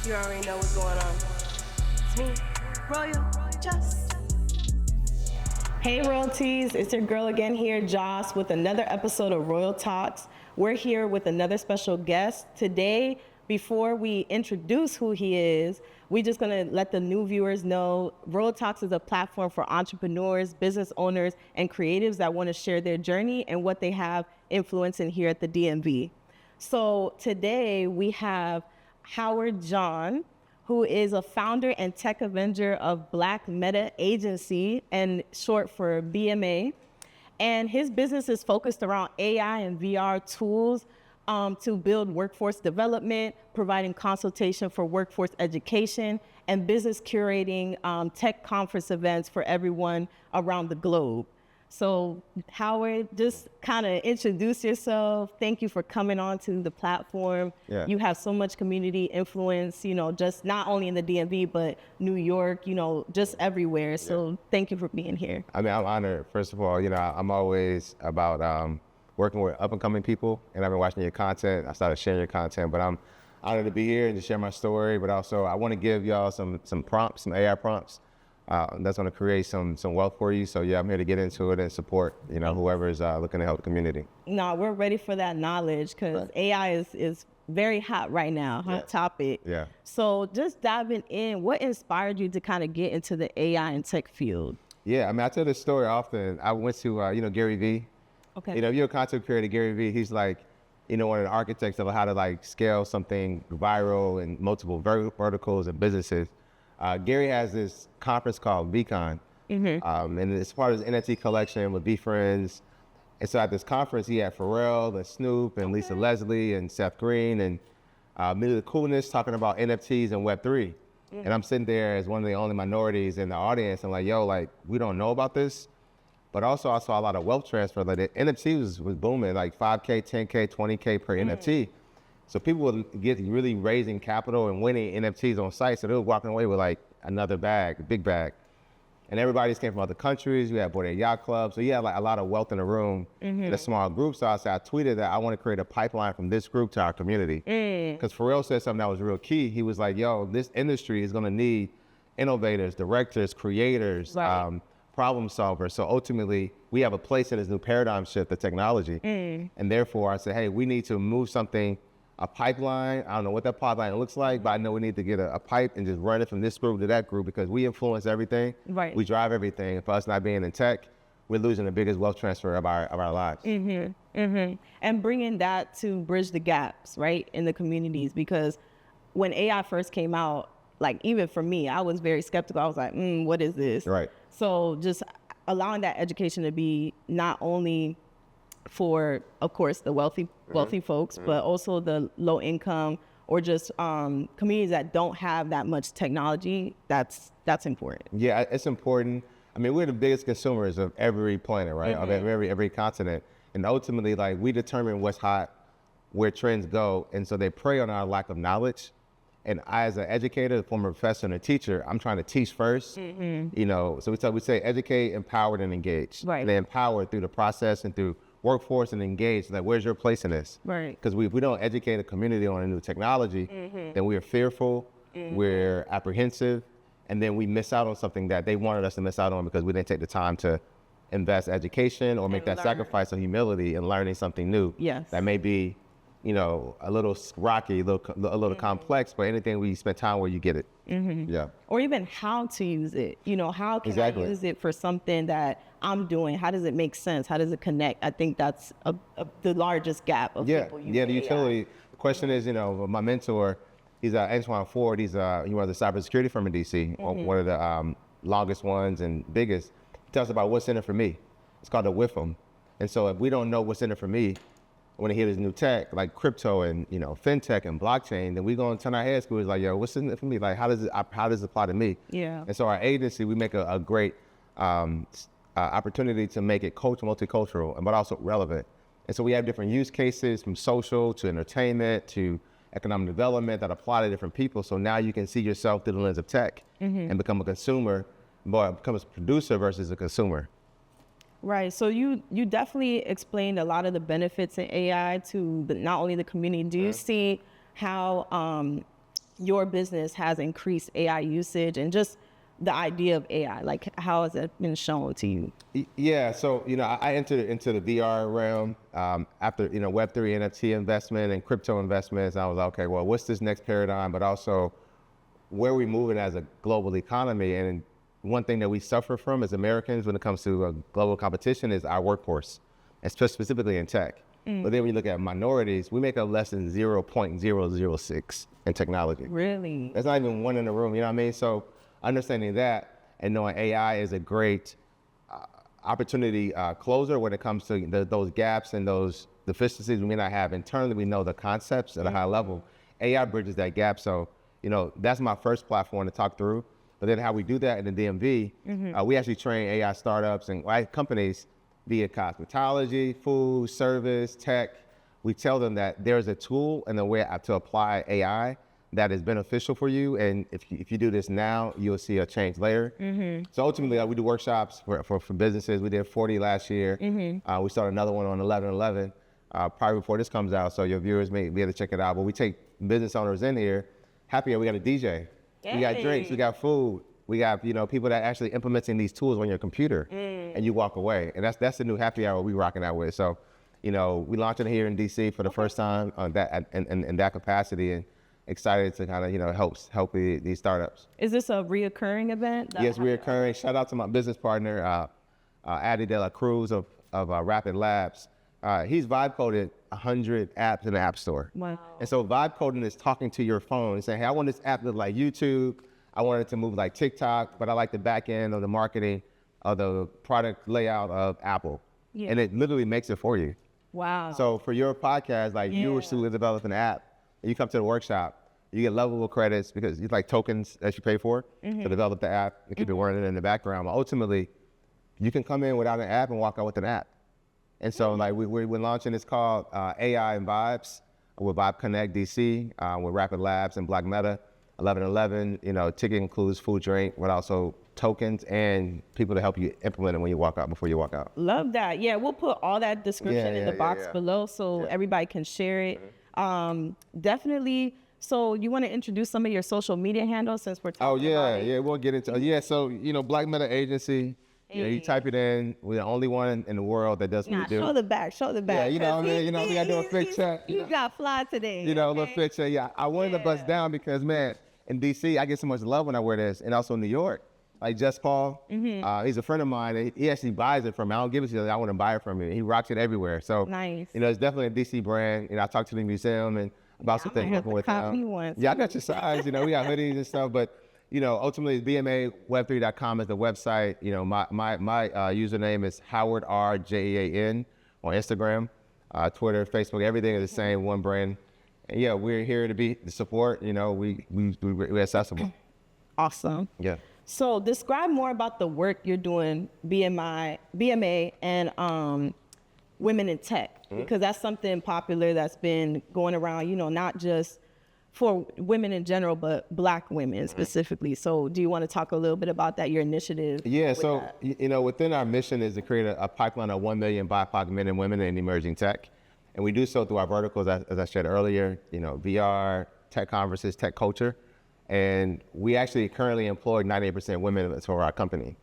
You already know what's going on. It's me, Royal Just. Hey Royalties, it's your girl again here, Joss, with another episode of Royal Talks. We're here with another special guest. Today, before we introduce who he is, we're just gonna let the new viewers know Royal Talks is a platform for entrepreneurs, business owners, and creatives that wanna share their journey and what they have influence in here at the DMV. So today we have Howard John, who is a founder and tech Avenger of Black Meta Agency, and short for BMA. And his business is focused around AI and VR tools to build workforce development, providing consultation for workforce education, and business curating tech conference events for everyone around the globe. So Howard, just kind of introduce yourself. Thank you for coming on to the platform. Yeah. You have so much community influence, you know, just not only in the DMV, but New York, you know, just everywhere. So thank you for being here. I mean, I'm honored. First of all, you know, I'm always about working with up and coming people, and I've been watching your content. I started sharing your content, but I'm honored to be here and to share my story. But also, I want to give y'all some prompts, some AI prompts. That's going to create some wealth for you. So yeah, I'm here to get into it and support, you know, whoever is looking to help the community. No, we're ready for that knowledge because AI is very hot right now, hot topic. Yeah. So just diving in, what inspired you to kind of get into the AI and tech field? Yeah, I mean, I tell this story often. I went to, you know, Gary Vee. Okay. You know, if you're a content creator, Gary Vee, he's like, you know, one of the architects of how to like scale something viral in multiple verticals and businesses. Gary has this conference called VCon, and it's part of his NFT collection with VFriends. And so at this conference, he had Pharrell and Snoop and Lisa Leslie and Seth Green and many of the coolness talking about NFTs and Web3. And I'm sitting there as one of the only minorities in the audience. I'm like, yo, like, we don't know about this. But also I saw a lot of wealth transfer. Like the NFT was booming, like 5K, 10K, 20K per NFT. So people would get really raising capital and winning NFTs on site. So they were walking away with like another bag, a big bag. And everybody's came from other countries. We had Board Yacht Club. So you had like a lot of wealth in the room in a small group. So I tweeted that I want to create a pipeline from this group to our community. Because Pharrell said something that was real key. He was like, yo, this industry is going to need innovators, directors, creators, problem solvers. So ultimately, we have a place in this new paradigm shift of technology. And therefore, I said, hey, we need to move something, a pipeline. I don't know what that pipeline looks like, but I know we need to get a pipe and just run it from this group to that group because we influence everything. Right. We drive everything. And for us not being in tech, we're losing the biggest wealth transfer of our lives. And bringing that to bridge the gaps, right, in the communities, because when AI first came out, like even for me, I was very skeptical. I was like, what is this? Right. So just allowing that education to be not only for, of course, the wealthy folks, but also the low income or just communities that don't have that much technology, that's important. Yeah, it's important. I mean, we're the biggest consumers of every planet, right? Of every continent. And ultimately, like, we determine what's hot, where trends go. And so they prey on our lack of knowledge. And I, as an educator, a former professor and a teacher, I'm trying to teach first, you know, so we say educate, empowered, and engage. Right. And they empower through the process and through workforce and engage. Like, where's your place in this? Right. Because if we don't educate a community on a new technology, then we are fearful, we're apprehensive, and then we miss out on something that they wanted us to miss out on because we didn't take the time to invest education or make that sacrifice of humility and learning something new. Yes. That may be, you know, a little rocky, a little complex, but anything we spend time where you get it. Yeah. Or even how to use it. You know, how can I use it for something that I'm doing? How does it make sense? How does it connect? I think that's the largest gap of people using the utility. AI. The question is, you know, my mentor, he's Antoine Ford. He runs a cybersecurity firm in DC, one of the longest ones and biggest. He tells about what's in it for me. It's called the WIFM. And so if we don't know what's in it for me, when they hear this new tech, like crypto and, you know, fintech and blockchain, then we gonna turn our heads to it like, yo, what's in it for me? Like, how does it apply to me? Yeah. And so our agency, we make a great opportunity to make it multicultural, but also relevant. And so we have different use cases from social to entertainment to economic development that apply to different people. So now you can see yourself through the lens of tech and become a consumer, but become a producer versus a consumer. Right. So you definitely explained a lot of the benefits in AI to not only the community. Do you see how your business has increased AI usage and just the idea of AI? Like, how has it been shown to you? Yeah, so I entered into the VR realm after Web3 NFT investment and crypto investments. I was like, okay, well, what's this next paradigm? But also, where are we moving as a global economy? And one thing that we suffer from as Americans when it comes to global competition is our workforce, and specifically in tech. But then when you look at minorities, we make up less than 0.006 in technology. Really? There's not even one in the room, you know what I mean? So understanding that and knowing AI is a great opportunity closer when it comes to those gaps and those deficiencies we may not have internally. We know the concepts at a high level. AI bridges that gap. So, that's my first platform to talk through. But then how we do that in the DMV, we actually train AI startups and companies via cosmetology, food, service, tech. We tell them that there's a tool and a way to apply AI that is beneficial for you. And if you do this now, you'll see a change later. So ultimately, we do workshops for businesses. We did 40 last year. We started another one on 11/11, probably before this comes out. So your viewers may be able to check it out. But we take business owners in here. Happy, we got a DJ. We got drinks, we got food. We got, people that actually implementing these tools on your computer and you walk away. And that's the new happy hour we rocking out with. So, we launched it here in DC for the first time on that in that capacity, and excited to kind of, help these startups. Is this a reoccurring event? Yes, reoccurring. Shout out to my business partner, Adi De La Cruz of Rapid Labs. He's vibe coded 100 apps in the App Store. Wow. And so vibe coding is talking to your phone and saying, hey, I want this app to look like YouTube. I want it to move like TikTok, but I like the back end of the marketing of the product layout of Apple. Yeah. And it literally makes it for you. Wow. So for your podcast, you were to develop an app, and you come to the workshop, you get lovable credits because it's like tokens that you pay for to develop the app and keep it running in the background. But ultimately, you can come in without an app and walk out with an app. And so we're launching this called AI and Vibes with Vibe Connect DC with Rapid Labs and Black Meta. 11/11, ticket includes food, drink, but also tokens and people to help you implement it when you walk out, before you walk out. Love that. Yeah, we'll put all that description in the box below so everybody can share it. Definitely. So you want to introduce some of your social media handles since we're talking about it? Yeah, we'll get into it. So, Black Meta Agency, you type it in. We're the only one in the world that does what we do. Show the back. Yeah, you know what I mean? We got to do a fix check. You got fly today. A little fix check. Yeah, I wanted to bust down because, man, in DC, I get so much love when I wear this, and also in New York. Like Just Paul, he's a friend of mine. He actually buys it from me. I don't give it to you. I want to buy it from him. He rocks it everywhere. So, nice. It's definitely a DC brand. I talked to the museum and about some things working with them. Yeah, I got your size. We got hoodies and stuff. But, ultimately, bmaweb3.com is the website. My username is Howard R. Jean on Instagram, Twitter, Facebook. Everything is the same, one brand. And yeah, we're here to support. We're accessible. Awesome. Yeah. So describe more about the work you're doing, BMA and women in tech, because that's something popular that's been going around, not just for women in general, but Black women specifically. So do you want to talk a little bit about that, your initiative? Yeah, so, within our mission is to create a pipeline of 1 million BIPOC men and women in emerging tech. And we do so through our verticals, as I shared earlier, VR, tech conferences, tech culture. And we actually currently employ 98% women for our company.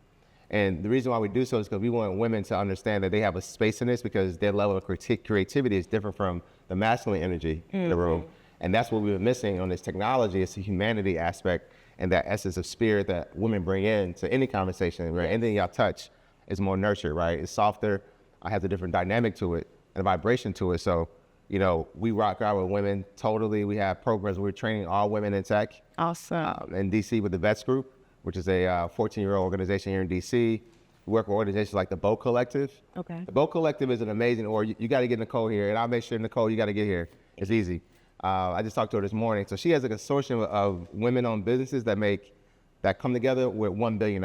And the reason why we do so is because we want women to understand that they have a space in this, because their level of creativity is different from the masculine energy in the room. And that's what we were missing on this technology. It's the humanity aspect and that essence of spirit that women bring in to any conversation, right? Anything y'all touch is more nurtured, right? It's softer. I have a different dynamic to it and a vibration to it. So, we rock out with women totally. We have programs where we're training all women in tech. Awesome. In DC with the Vets Group, which is a 14-year-old organization here in DC. We work with organizations like the Boat Collective. Okay. The Boat Collective is an amazing, you got to get Nicole here, and I'll make sure, Nicole, you got to get here. It's easy. I just talked to her this morning. So she has a consortium of women-owned businesses that come together with $1 billion.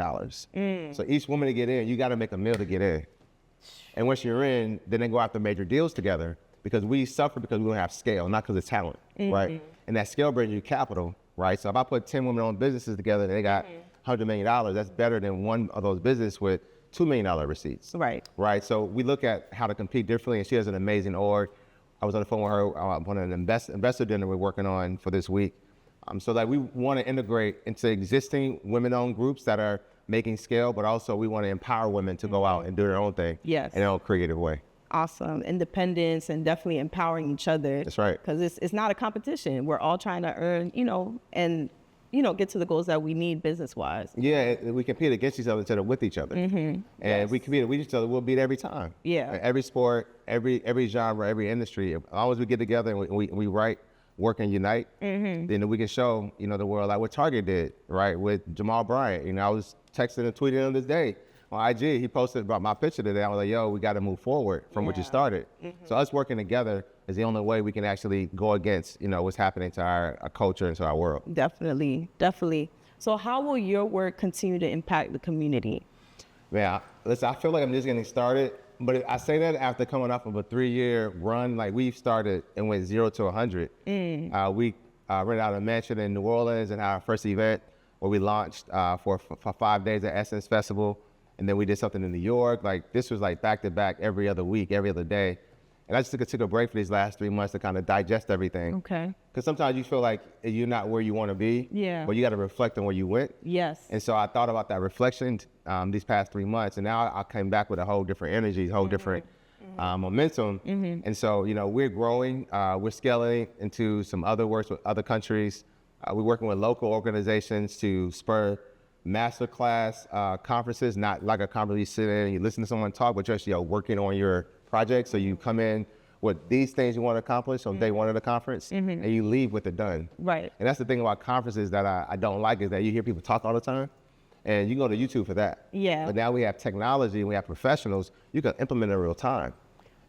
So each woman to get in, you got to make a meal to get in. And once you're in, then they go after major deals together, because we suffer because we don't have scale, not because of talent, right? And that scale brings you capital, right? So if I put 10 women-owned businesses together and they got $100 million, that's better than one of those businesses with $2 million receipts. Right. Right. So we look at how to compete differently, and she has an amazing org. I was on the phone with her on an investor dinner we're working on for this week. So that we want to integrate into existing women-owned groups that are making scale, but also we want to empower women to go out and do their own thing Yes. in their own creative way. Awesome. Independence and definitely empowering each other. That's right. Because it's not a competition. We're all trying to earn, and, get to the goals that we need business-wise. Yeah, we compete against each other instead of with each other. And we compete with each other, we'll beat every time. Yeah. Every sport, every genre, every industry. As long as we get together and we write, work and unite, then we can show, the world like what Target did, right, with Jamal Bryant. I was texting and tweeting him this day on IG. He posted about my picture today. I was like, yo, we got to move forward from what you started. So us working together is the only way we can actually go against, what's happening to our culture and to our world. Definitely. So how will your work continue to impact the community? Man, listen, I feel like I'm just getting started, but I say that after coming off of a 3-year run. Like, we've started and went 0 to 100. We rented out a mansion in New Orleans and had our first event where we launched for 5 days at Essence Festival. And then we did something in New York. Like, this was like back to back every other week, every other day. And I just took a break for these last 3 months to kind of digest everything. Okay. Because sometimes you feel like you're not where you want to be. Yeah. But you got to reflect on where you went. Yes. And so I thought about that reflection these past 3 months. And now I came back with a whole different energy, a whole different momentum. And so, we're growing. We're scaling into some other works with other countries. We're working with local organizations to spur masterclass conferences, not like a conference you sit in and you listen to someone talk, but you're actually working on your project. So you come in with these things you want to accomplish on day one of the conference, and you leave with it done. Right. And that's the thing about conferences that I don't like, is that you hear people talk all the time, and you can go to YouTube for that. Yeah. But now we have technology and we have professionals, you can implement in real time.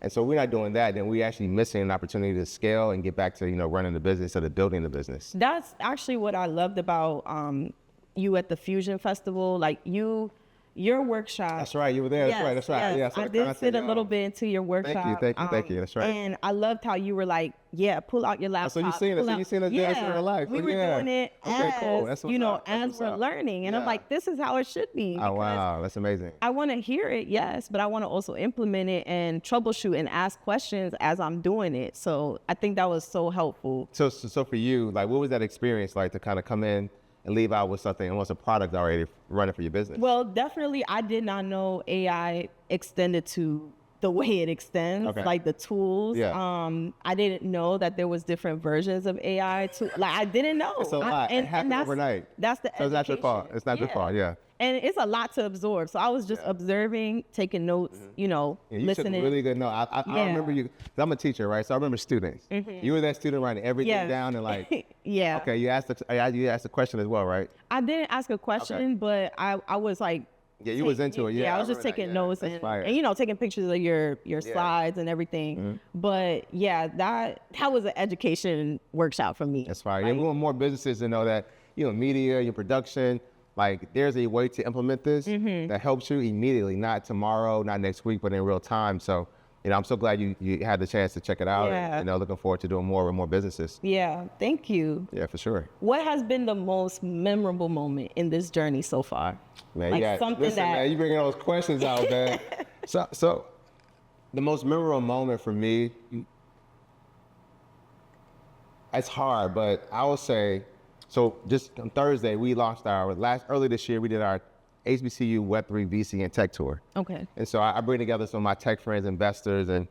And so we're not doing that, then we're actually missing an opportunity to scale and get back to, running the business instead of building the business. That's actually what I loved about you at the Fusion Festival. Like, your workshop. That's right, you were there. Yes, That's right. yes. Yeah, I did sit a little bit into your workshop. Thank you. That's right. And I loved how you were like, pull out your laptop. So you seen it. So you seen us doing this in real life. We were doing it as, cool. That's what's up. as we're learning. And I'm like, this is how it should be. Oh, wow. That's amazing. I want to hear it, yes, but I want to also implement it and troubleshoot and ask questions as I'm doing it. So I think that was so helpful. So for you, like, what was that experience like to kind of come in and leave out with something, almost a product already running for your business? Well, definitely, I did not know AI extended to the way it extends, like the tools. Yeah. I didn't know that there was different versions of AI too. Like, I didn't know. It's a lot. It happened overnight. That's the So it's not your fault. It's not your fault, yeah. And it's a lot to absorb. So I was just observing, taking notes, You listening. took really good note. I remember you, 'cause I'm a teacher, right? So I remember students. You were that student writing everything down and like, Yeah. okay, you asked a question as well, right? I didn't ask a question, but I was like, Yeah, you was into it. Yeah, I was just remember that. taking notes That's and fire. taking pictures of your slides and everything. But yeah, that was an education workshop for me. That's fire. And we want more businesses to know that, media, your production, like, there's a way to implement this that helps you immediately, not tomorrow, not next week, but in real time. So, I'm so glad you had the chance to check it out. Yeah. And, looking forward to doing more with more businesses. Yeah, thank you. Yeah, for sure. What has been the most memorable moment in this journey so far? Man, Like something man, you bringing those questions out, man. So the most memorable moment for me, it's hard, but I will say, so just on Thursday, we launched early this year, we did our HBCU Web3 VC and Tech Tour. Okay. And so I bring together some of my tech friends, investors, and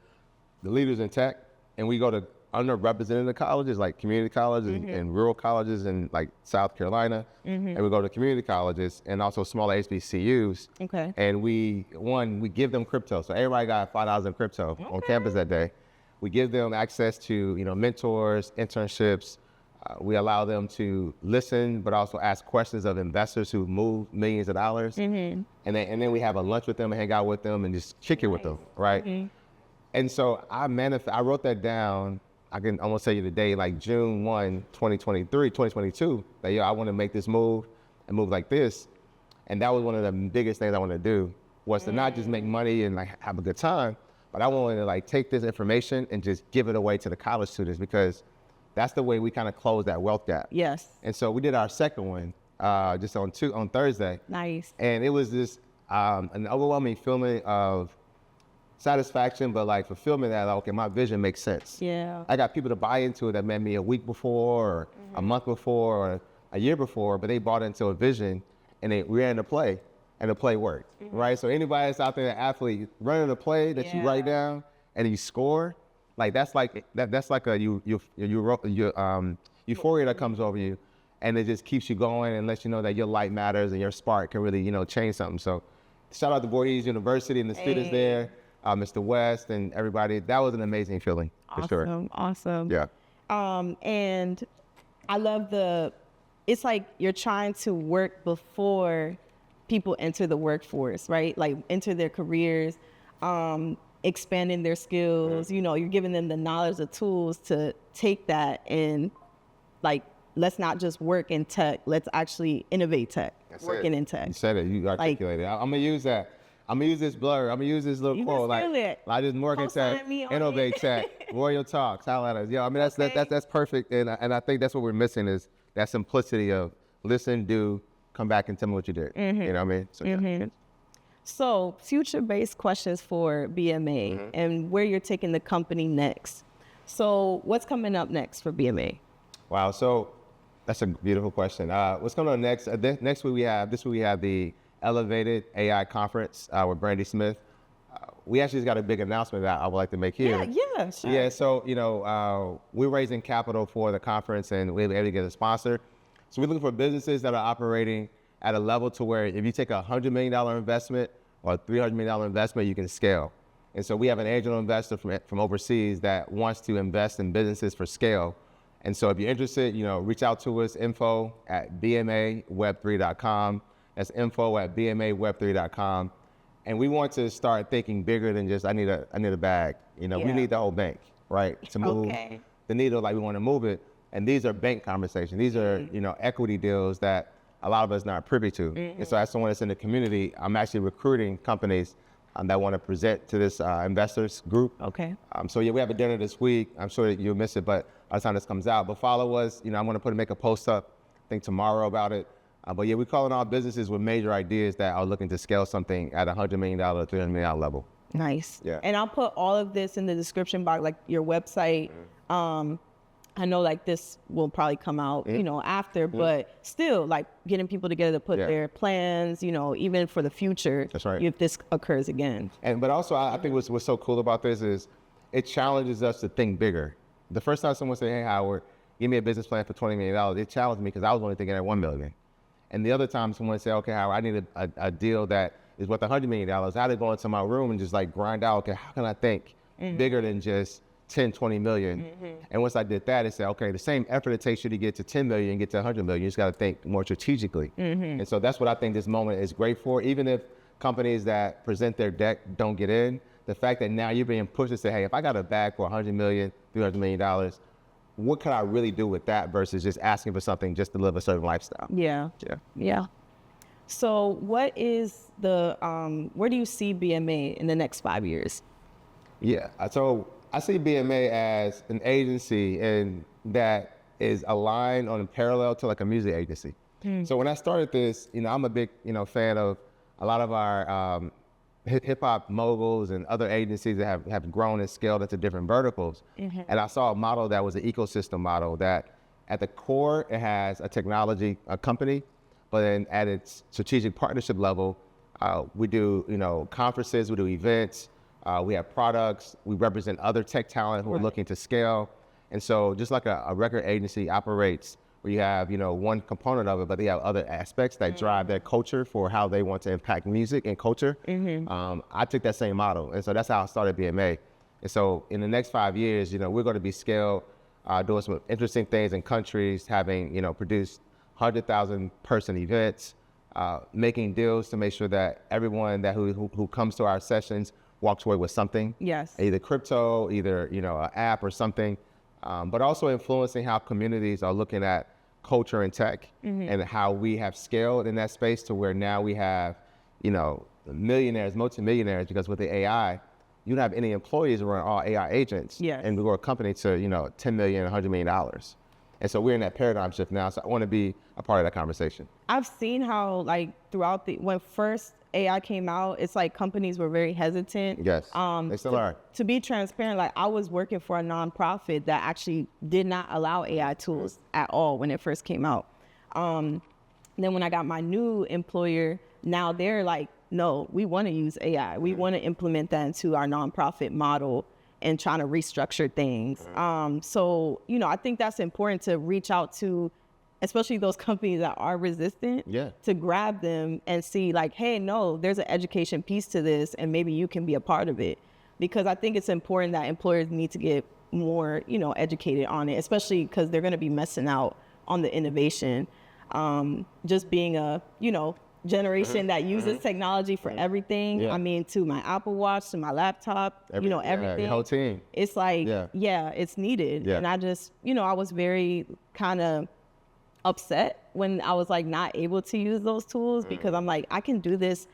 the leaders in tech, and we go to underrepresented colleges like community colleges and rural colleges in like South Carolina, and we go to community colleges and also smaller HBCUs. Okay. And we give them crypto. So everybody got $5 in crypto on campus that day. We give them access to mentors, internships. We allow them to listen, but also ask questions of investors who move millions of dollars. And then we have a lunch with them and hang out with them and just kick it with them, right? And so I wrote that down. I can almost tell you the day, like June 1, 2022, that I want to make this move and move like this. And that was one of the biggest things I want to do, was to not just make money and like have a good time, but I wanted to like take this information and just give it away to the college students, because that's the way we kind of close that wealth gap. Yes. And so we did our second one just on Thursday. Nice. And it was this an overwhelming feeling of satisfaction, but like fulfillment that, like, okay, my vision makes sense. Yeah. I got people to buy into it that met me a week before or a month before or a year before, but they bought into a vision and they ran the play and the play worked, right? So anybody that's out there, an athlete, running a play that you write down and you score, like that's like a euphoria that comes over you, and it just keeps you going and lets you know that your light matters and your spark can really, change something. So shout out to Voorhees University and the students there, Mr. West and everybody. That was an amazing feeling, for sure. Awesome. Yeah. And I love it's like you're trying to work before people enter the workforce, right? Like enter their careers, expanding their skills. You're giving them the knowledge, the tools to take that and like, let's not just work in tech, let's actually innovate tech, working in tech. You said it, you articulated it. I'm gonna use that. I'm gonna use this blur. I'm gonna use this little quote. Like, I just work in tech, innovate tech, Royaltalks, highlight us. Yeah, I mean, that's perfect. And I think that's what we're missing is that simplicity of listen, do, come back and tell me what you did. You know what I mean? So, yeah. So future-based questions for BMA and where you're taking the company next. So what's coming up next for BMA? Wow, so that's a beautiful question. What's coming on next? This week we have the Elevated AI Conference with Brandy Smith. We actually just got a big announcement that I would like to make here. Yeah, sure. Yeah, so we're raising capital for the conference and we're able to get a sponsor. So we're looking for businesses that are operating at a level to where if you take a $100 million investment or a $300 million investment, you can scale. And so we have an angel investor from overseas that wants to invest in businesses for scale. And so if you're interested, reach out to us, info@bmaweb3.com. That's info@bmaweb3.com. And we want to start thinking bigger than just, I need a bag. We need the whole bank, right? To move the needle like we want to move it. And these are bank conversations. These are, equity deals that a lot of us not privy to. And so as someone that's in the community, I'm actually recruiting companies that want to present to this investors group. Okay. So yeah, we have a dinner this week. I'm sure that you'll miss it, but by the time this comes out, but follow us. I'm going to make a post up, I think tomorrow about it. But yeah, we're calling all businesses with major ideas that are looking to scale something at $100 million, $300 million level. Nice. Yeah. And I'll put all of this in the description box, like your website. I know like this will probably come out, after, but still like getting people together to put their plans, even for the future. That's right. If this occurs again. But also I think what's so cool about this is it challenges us to think bigger. The first time someone said, hey, Howard, give me a business plan for $20 million, it challenged me because I was only thinking at $1 million. And the other time someone said, okay, Howard, I need a deal that is worth $100 million. I had to go into my room and just like grind out, okay, how can I think bigger than just 10, 20 million? And once I did that, it said, okay, the same effort it takes you to get to 10 million and get to 100 million, you just got to think more strategically. And so that's what I think this moment is great for. Even if companies that present their deck don't get in, the fact that now you're being pushed to say, hey, if I got a bag for $100 million, $300 million, what can I really do with that versus just asking for something just to live a certain lifestyle? Yeah. So what is where do you see BMA in the next 5 years? Yeah, so I see BMA as an agency and that is aligned on a parallel to like a music agency. So when I started this, I'm a big, fan of a lot of our hip hop moguls and other agencies that have grown and scaled into different verticals. And I saw a model that was an ecosystem model that at the core, it has a technology company, but then at its strategic partnership level, we do, conferences, we do events, we have products, we represent other tech talent who are looking to scale. And so just like a record agency operates, where you have, one component of it, but they have other aspects that drive their culture for how they want to impact music and culture. I took that same model. And so that's how I started BMA. And so in the next 5 years, we're going to be scaled, doing some interesting things in countries, having, produced 100,000 person events, making deals to make sure that everyone who comes to our sessions walks away with something. Yes. Either crypto, either, an app or something. But also influencing how communities are looking at culture and tech and how we have scaled in that space to where now we have, millionaires, multimillionaires, because with the AI, you don't have any employees who are all AI agents. Yes. And we grow a company to, $10 million, $100 million. And so we're in that paradigm shift now. So I want to be a part of that conversation. I've seen how like throughout when first AI came out, it's like companies were very hesitant. Yes, they still are. To be transparent, like I was working for a nonprofit that actually did not allow AI tools at all when it first came out. Then when I got my new employer, now they're like, no, we want to use AI. We want to implement that into our nonprofit model and trying to restructure things. So, you know, I think that's important to reach out to, especially those companies that are resistant, to grab them and see like, hey, no, there's an education piece to this and maybe you can be a part of it. Because I think it's important that employers need to get more, you know, educated on it, especially because they're going to be missing out on the innovation. Just being a, you know, generation that uses technology for everything. I mean, to my Apple Watch, to my laptop, you know, everything. Your whole team. It's like, it's needed. And I just, you know, I was very kind of upset when I was like not able to use those tools because I'm like, I can do this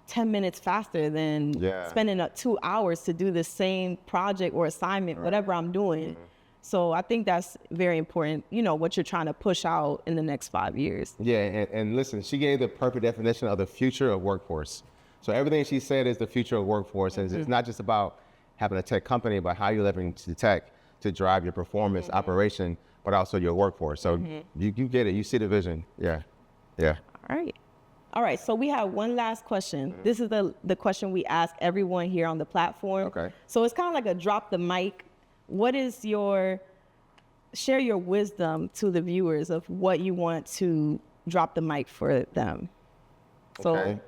10 minutes faster than spending 2 hours to do the same project or assignment, whatever I'm doing. So I think that's very important, you know, what you're trying to push out in the next 5 years. Yeah, and listen, she gave the perfect definition of the future of workforce. So everything she said is the future of workforce. And it's not just about having a tech company, but how you're leveraging the tech to drive your performance, operation, but also your workforce. So you get it, you see the vision. Yeah. All right, so we have one last question. This is the question we ask everyone here on the platform. So it's kind of like a drop the mic. What is share your wisdom to the viewers of what you want to drop the mic for them. So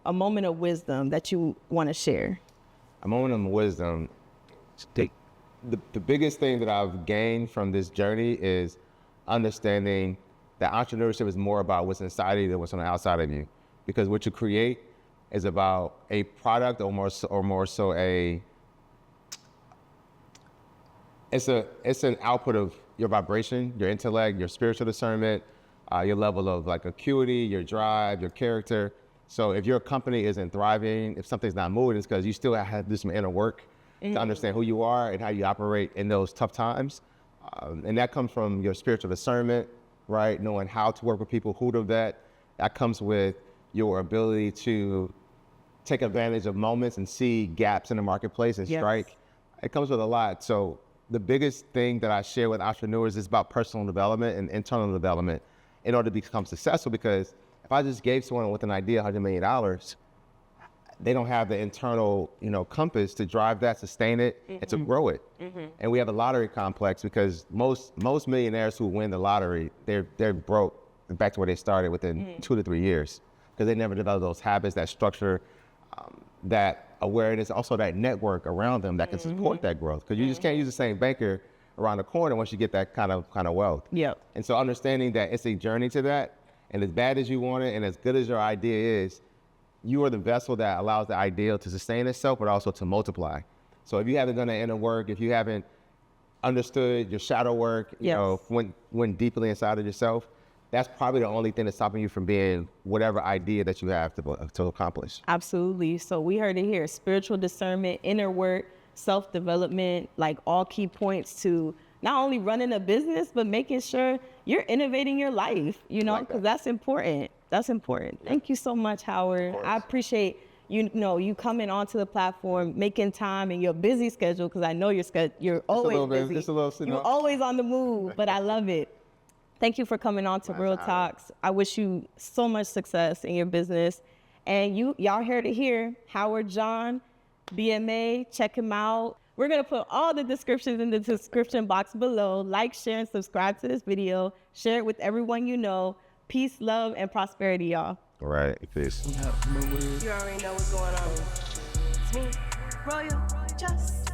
a moment of wisdom that you want to share. A moment of wisdom. The biggest thing that I've gained from this journey is understanding that entrepreneurship is more about what's inside of you than what's on the outside of you. Because what you create is about a product or more so it's an output of your vibration, your intellect, your spiritual discernment, your level of like acuity, your drive, your character. So if your company isn't thriving, if something's not moving, it's because you still have to do some inner work to understand who you are and how you operate in those tough times. And that comes from your spiritual discernment, right? Knowing how to work with people, who to vet. That comes with your ability to take advantage of moments and see gaps in the marketplace and strike. It comes with a lot. So the biggest thing that I share with entrepreneurs is about personal development and internal development in order to become successful. Because if I just gave someone with an idea $100 million, they don't have the internal, you know, compass to drive that, sustain it, and to grow it. And we have a lottery complex because most millionaires who win the lottery, they're broke back to where they started within 2 to 3 years because they never developed those habits, that structure, that awareness, also that network around them that can support that growth. Because you just can't use the same banker around the corner once you get that kind of wealth. And so understanding that it's a journey to that, and as bad as you want it and as good as your idea is, you are the vessel that allows the ideal to sustain itself, but also to multiply. So if you haven't done the inner work, if you haven't understood your shadow work, you know, went deeply inside of yourself, that's probably the only thing that's stopping you from being whatever idea that you have to accomplish. Absolutely. So we heard it here: spiritual discernment, inner work, self-development, like all key points to not only running a business, but making sure you're innovating your life, you know, because that's important. That's important. Thank you so much, Howard. I appreciate you coming onto the platform, making time in your busy schedule, because I know you're always busy. Just a little, you're always on the move, but I love it. Thank you for coming on to Real Talks. I wish you so much success in your business. And y'all heard it here. Howard John, BMA, check him out. We're going to put all the descriptions in the description box below. Like, share, and subscribe to this video. Share it with everyone you know. Peace, love, and prosperity, y'all. All right, peace. You already know what's going on. It's me, Royal Just.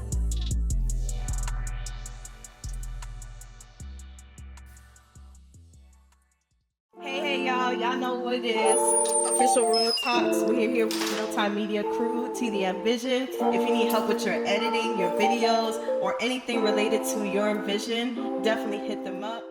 Hey, y'all. Y'all know what it is. Official Royal Talks. We're here with the Multimedia crew, TDM Vision. If you need help with your editing, your videos, or anything related to your vision, definitely hit them up.